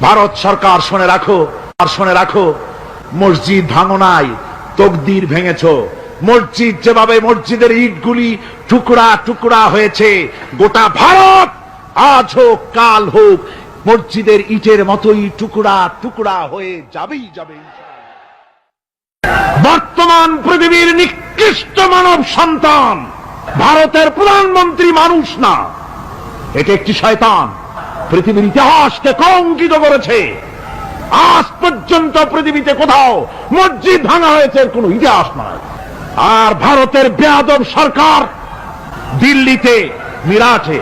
ভারত সরকার শুনে রাখো, আর শুনে রাখো, মসজিদ ভাঙো নাই, তকদির ভেঙেছ। মসজিদ যেভাবে মসজিদের ইটগুলি টুকরা টুকরা হয়েছে, গোটা ভারত আজ হোক কাল হোক মসজিদের ইটের মতোই টুকরা টুকরা হয়ে যাবেই যাবে। বর্তমান পৃথিবীর নিকৃষ্ট মানব সন্তান ভারতের প্রধানমন্ত্রী মানুষ না, এটা একটি শয়তান। পৃথিবীর ইতিহাসকে কলঙ্কিত করেছে। আজ পর্যন্ত পৃথিবীতে কোথাও মসজিদ ভাঙা হয়েছে এর কোন ইতিহাস নয়। আর ভারতের বেয়াদব সরকার দিল্লিতে, মিরাটে,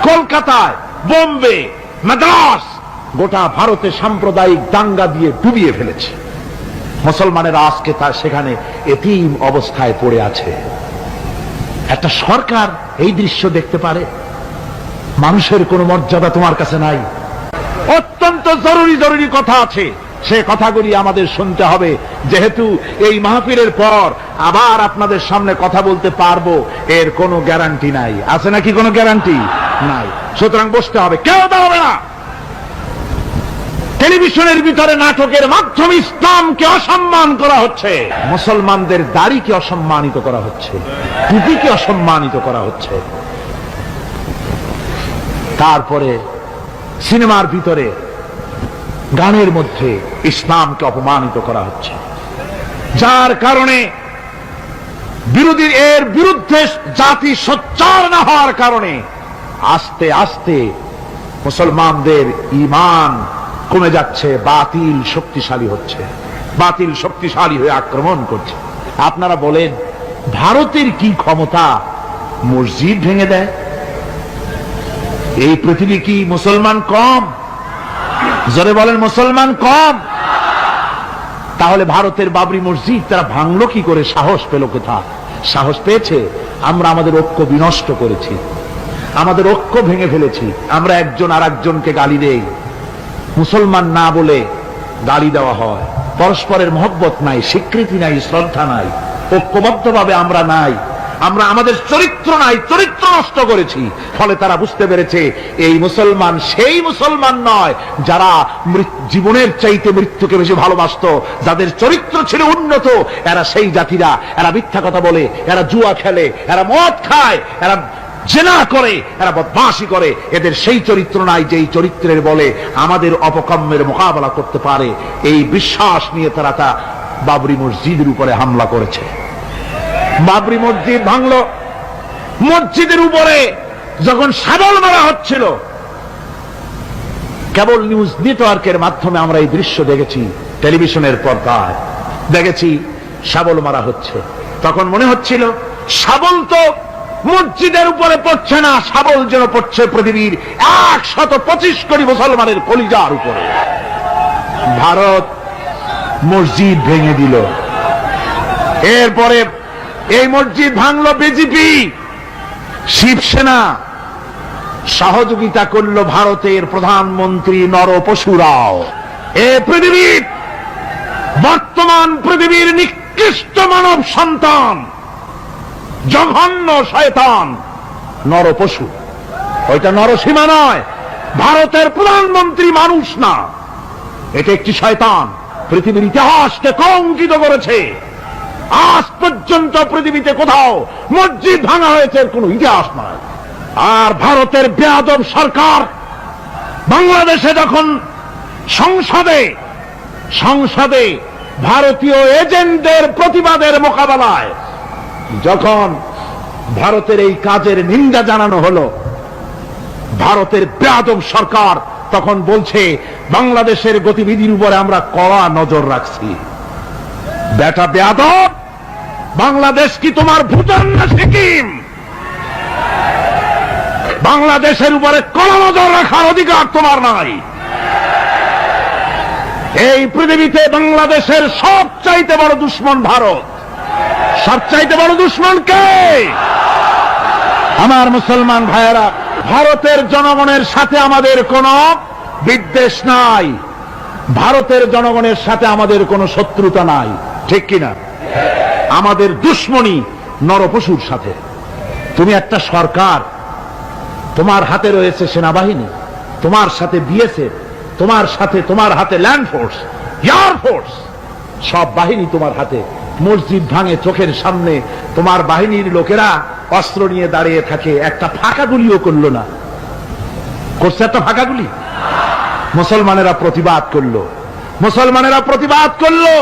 কলকাতায়, বোম্বে, মাদ্রাস, গোটা ভারতে সাম্প্রদায়িক দাঙ্গা দিয়ে ডুবিয়ে ফেলেছে। মুসলমানেরা আজকে তার সেখানে এতিম অবস্থায় পড়ে আছে। একটা সরকার এই দৃশ্য দেখতে পারে? মানুষের কোনো মর্যাদা তোমার কাছে নাই। অত্যন্ত জরুরি জরুরি কথা আছে, সে কথাগুলি আমাদের শুনতে হবে। যেহেতু এই মাহফিলের পর আবার আপনাদের সামনে কথা বলতে পারবো এর কোনো গ্যারান্টি নাই। আছে নাকি কোনো গ্যারান্টি নাই? সুতরাং বসতে হবে, কেউ দাঁড়াবে না। টেলিভিশনের ভিতরে নাটকের মাধ্যমে ইসলামকে অসম্মান করা হচ্ছে, মুসলমানদের দাড়িকে অসম্মানিত করা হচ্ছে, টুপিকে অসম্মানিত করা হচ্ছে। তারপরে সিনেমার ভিতরে, গানের মধ্যে ইসলামকে অপমানিত করা হচ্ছে, যার কারণে এর বিরুদ্ধে জাতি সোচ্চার না হওয়ার কারণে আস্তে আস্তে মুসলমানদের ঈমান কমে যাচ্ছে। বাতিল শক্তিশালী হচ্ছে, বাতিল শক্তিশালী হয়ে আক্রমণ করছে। আপনারা বলেন, ভারতের কি ক্ষমতা মসজিদ ভেঙে দেয়? এই পৃথিবী কি মুসলমান কম? জোরে বলেন, মুসলমান কম? তাহলে ভারতের বাবরি মসজিদ তারা ভাঙলো কি করে? সাহস পেল কোথা? সাহস পেয়েছে আমরা আমাদের ঐক্য বিনষ্ট করেছি, আমাদের ঐক্য ভেঙে ফেলেছি। আমরা একজন আর একজনকে গালি দেই, মুসলমান না বলে গালি দেওয়া হয়। পরস্পরের মহব্বত নাই, স্বীকৃতি নাই, শ্রদ্ধা নাই, ঐক্যবদ্ধভাবে আমরা নাই। আমরা আমাদের চরিত্র নাই, চরিত্র নষ্ট করেছি। ফলে তারা বুঝতে পেরেছে এই মুসলমান সেই মুসলমান নয় যারা জীবনের চাইতে মৃত্যুকে বেশি ভালোবাসত, যাদের চরিত্র ছিল উন্নত। এরা সেই জাতিরা, এরা মিথ্যা কথা বলে, এরা জুয়া খেলে, এরা মদ খায়, এরা জেনা করে, এরা বদমাশি করে। এদের সেই চরিত্র নাই যেই চরিত্রের বলে আমাদের অপকর্মের মোকাবেলা করতে পারে। এই বিশ্বাস নিয়ে তারা তা বাবরি মসজিদের উপরে হামলা করেছে। বাবরি মসজিদ ভাঙলো। মসজিদের উপরে যখন শাবল মারা হচ্ছিল, কেবল নিউজ নেটওয়ার্কের মাধ্যমে আমরা এই দৃশ্য দেখেছি, টেলিভিশনের পর্দায় দেখেছি শাবল মারা হচ্ছে। তখন মনে হচ্ছিল শাবল তো মসজিদের উপরে পড়ছে না, শাবল যেন পড়ছে পৃথিবীর 125 কোটি মুসলমানের কলিজার উপরে। ভারত মসজিদ ভেঙে দিল। এরপরে এই মসজিদ ভাঙলো বিজেপি, শিবসেনা সহযোগিতা করল ভারতের প্রধানমন্ত্রী নরপশুরাও। এ পৃথিবীর বর্তমান পৃথিবীর নিকৃষ্ট মানব সন্তান, জঘন্য শয়তান নরপশু। ওইটা নরসীমা নয়, ভারতের প্রধানমন্ত্রী মানুষ না, এটা একটি শয়তান। পৃথিবীর ইতিহাসকে কলঙ্কিত করেছে। আজ পর্যন্ত পৃথিবীতে কোথাও মসজিদ ভাঙা হয়েছে এর কোন ইতিহাস নয়। আর ভারতের বেয়াদব সরকার বাংলাদেশে যখন সংসদে ভারতীয় এজেন্টদের প্রতিবাদের মোকাবেলায় যখন ভারতের এই কাজের নিন্দা জানানো হলো, ভারতের বেয়াদব সরকার তখন বলছে বাংলাদেশের গতিবিধির উপরে আমরা কড়া নজর রাখছি। বেটা বেয়াদব, বাংলাদেশ কি তোমার ভুটান না সিকিম? বাংলাদেশের উপরে কড়া নজর রাখার অধিকার তোমার নাই। এই পৃথিবীতে বাংলাদেশের সবচাইতে বড় দুশ্মন ভারত। সবচাইতে বড় দুশ্মন কে? আমার মুসলমান ভাইয়েরা, ভারতের জনগণের সাথে আমাদের কোনো বিদ্বেষ নাই, ভারতের জনগণের সাথে আমাদের কোনো শত্রুতা নাই, ঠিক কিনা? আমাদের দুশ্মনী নরপশুর সাথে। তুমি একটা সরকার, তোমার হাতে রয়েছে সেনাবাহিনী, তোমার সাথে বিএসএফ, তোমার সাথে, তোমার হাতে ল্যান্ড ফোর্স, এয়ার ফোর্স, সব বাহিনী তোমার হাতে। মসজিদ ভাঙে চোখের সামনে, তোমার বাহিনীর লোকেরা অস্ত্র নিয়ে দাঁড়িয়ে থাকে, একটা ফাঁকা গুলিও করলো না। করছে একটা ফাঁকা গুলি? মুসলমানেরা প্রতিবাদ করলো, মুসলমানেরা প্রতিবাদ করলো।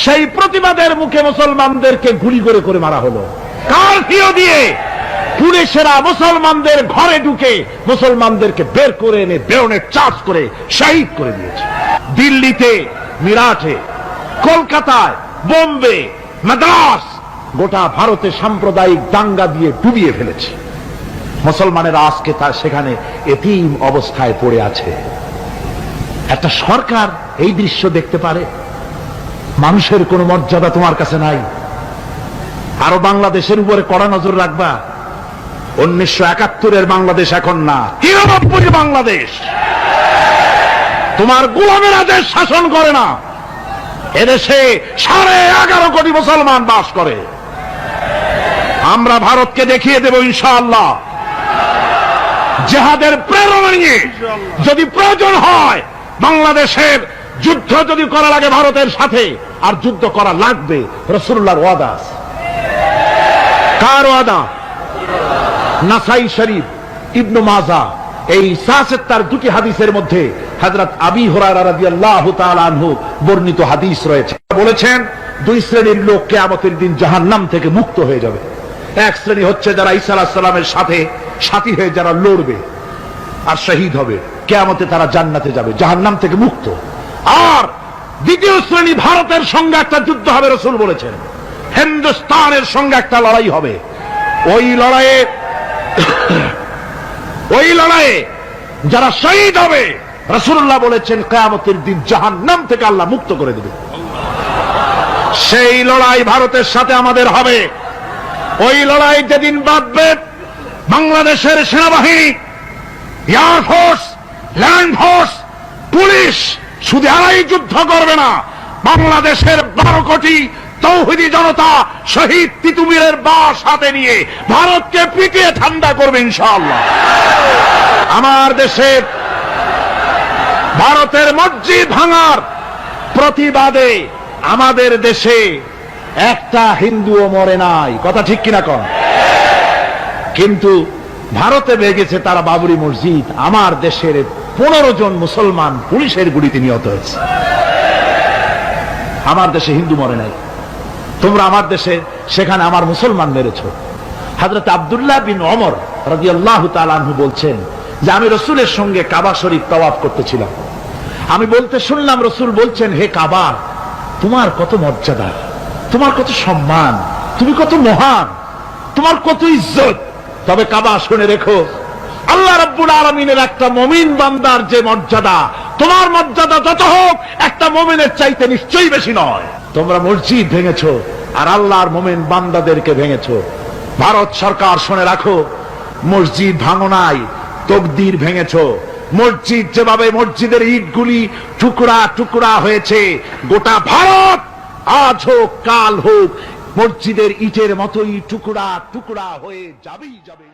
সেই প্রতিবাদের মুখে মুসলমানদেরকে গুলি করে করে মারা হলো। কারফিউ দিয়ে পুলিশেরা মুসলমানদের ঘরে ঢুকে মুসলমানদেরকে বের করে এনে বেরোনের চার্জ করে শহীদ করে দিয়েছে। দিল্লিতে, মিরাটে, কলকাতায়, বোম্বে, মাদ্রাস, গোটা ভারতে সাম্প্রদায়িক দাঙ্গা দিয়ে ডুবিয়ে ফেলেছে। মুসলমানেরা আজকে তার সেখানে এতিম অবস্থায় পড়ে আছে। একটা সরকার এই দৃশ্য দেখতে পারে? মানুষের কোনো মর্যাদা তোমার কাছে নাই। আরো বাংলাদেশের উপরে কড়া নজর রাখবা। 1971-এর বাংলাদেশ এখন না, 93 বাংলাদেশ। তোমার গোলামেরা দেশ শাসন করে না। এদেশে 11.5 কোটি মুসলমান বাস করে। আমরা ভারতকে দেখিয়ে দেব ইনশাআল্লাহ, জিহাদের প্রেরণা নিয়ে যদি প্রয়োজন হয় বাংলাদেশের যুদ্ধ যদি করা লাগে ভারতের সাথে, আর যুদ্ধ করা লাগবে। রাসূলুল্লাহর ওয়াদা আছে। কার ওয়াদা? নাসাই শরীফ, ইবনু মাজাহ, এই তার দুটি হাদিসের মধ্যে হযরত আবী হুরায়রা রাদিয়াল্লাহু তাআলা আনহু বর্ণিত হাদিস রয়েছে। বলেছেন, দুই শ্রেণীর লোক কিয়ামতের দিন জাহান্নাম থেকে মুক্ত হয়ে যাবে। এক শ্রেণী হচ্ছে যারা ঈসা আলাইহিস সালামের সাথে সাথী হয়ে যারা লড়বে আর শহীদ হবে, কিয়ামতে তারা জান্নাতে যাবে, জাহান্নাম থেকে মুক্ত। আর দ্বিতীয় শ্রেণী, ভারতের সঙ্গে একটা যুদ্ধ হবে, রাসূল বলেছেন। হিন্দুস্তানের সঙ্গে একটা লড়াই হবে। ওই লড়াইয়ে যারা শহীদ হবে, রাসূলুল্লাহ বলেছেন কিয়ামতের দিন জাহান্নাম থেকে আল্লাহ মুক্ত করে দেবে। সেই লড়াই ভারতের সাথে আমাদের হবে। ওই লড়াই যেদিন বাঁধবে, বাংলাদেশের সেনাবাহিনী, air force, land force, police শুধু এরাই যুদ্ধ করবে না, বাংলাদেশের 12 কোটি তৌহিদি জনতা শহীদ তিতুমীরের বাস হাতে নিয়ে ভারতকে পিটিয়ে ঠান্ডা করবে ইনশাআল্লাহ। আমার দেশে ভারতের মসজিদ ভাঙার প্রতিবাদে আমাদের দেশে একটা হিন্দুও মরে নাই, কথা ঠিক কিনা কন? কিন্তু ভারতে ভেঙেছে তারা বাবরি মসজিদ। আমার দেশের 15 জন মুসলমান পুলিশের গুলিতে নিহত হয়েছে। আমার দেশে হিন্দু মরে নাই। তোমরা আমার দেশে সেখানে আমার মুসলমান মেরেছ। হযরত আব্দুল্লাহ বিন ওমর রাদিয়াল্লাহু তাআলা আনহু বলছেন যে আমি রাসূলের সঙ্গে কাবা শরীফ তাওয়াফ করতেছিলাম। আমি বলতে শুনলাম, রাসূল বলছেন, হে কাবা, তোমার কত মর্যাদা, তোমার কত সম্মান, তুমি কত মহান, তোমার কত ইজ্জত। তবে কাবা, শুনে রেখো, আল্লাহ রাব্বুল আলামিনের একটা মুমিন বান্দার যে মর্যাদা, তোমার মর্যাদা যত হোক একটা মুমিনের চাইতে নিশ্চয়ই বেশি নয়। তোমরা মসজিদ ভেঙেছো আর আল্লাহর মুমিন বান্দাদেরকে ভেঙেছো। ভারত সরকার, শুনে রাখো, মসজিদ ভাঙো নাই, তকদির ভেঙেছো। মসজিদ যেভাবে মসজিদের ইটগুলি টুকরা টুকরা হয়েছে, গোটা ভারত আজ হোক কাল হোক মসজিদের ইটের মতোই টুকরা টুকরা হয়ে যাবেই যাবে।